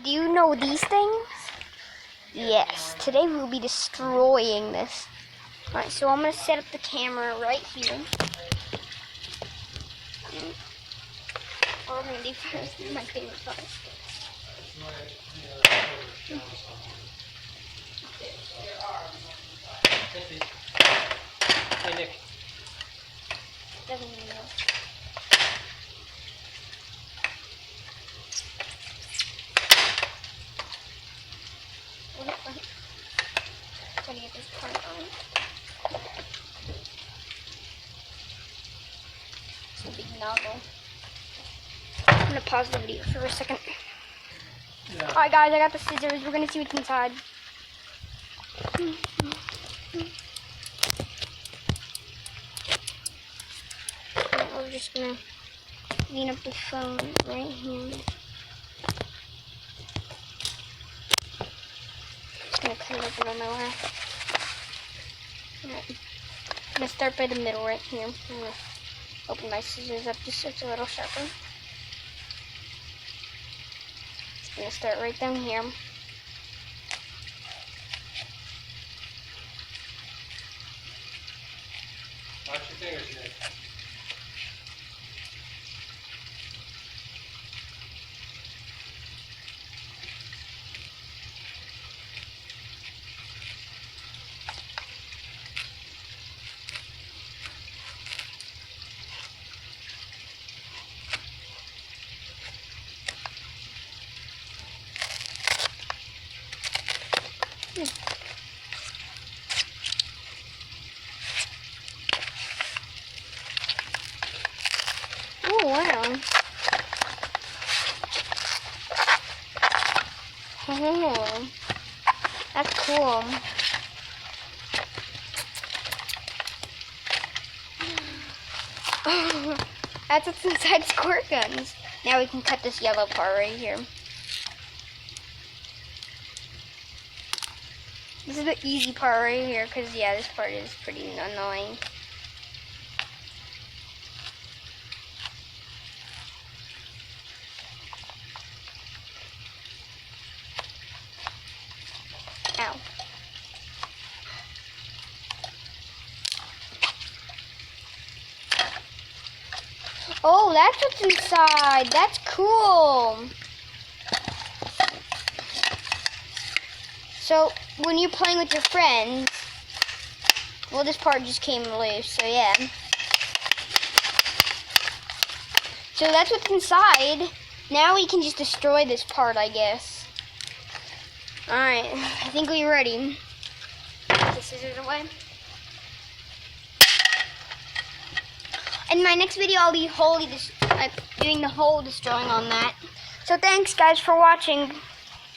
Do you know these things? Yes, today we'll be destroying this. Alright, so I'm going to set up the camera right here. What we're going to do first is my favorite part. Hey, Nick. Doesn't even know. Wait. Gotta get this part on. It's a big nozzle. I'm gonna pause the video for a second. Yeah. Alright guys, I got the scissors. We're gonna see what's inside. We're just gonna clean up the phone right here. Just gonna cut it open on my lap. Alright. I'm gonna start by the middle right here. I'm gonna open my scissors up just so it's a little sharper. I'm gonna start right down here. Watch your fingers, Nick. Oh wow. Oh, that's cool. That's what's inside squirt guns. Now we can cut this yellow part right here. This is the easy part right here, because yeah, this part is pretty annoying. Ow. Oh, that's what's inside. That's cool. So, when you're playing with your friends, well, this part just came loose, so yeah. So that's what's inside. Now we can just destroy this part, I guess. Alright, I think we're ready. Put the scissors away. In my next video, I'll be doing the whole destroying on that. So thanks, guys, for watching.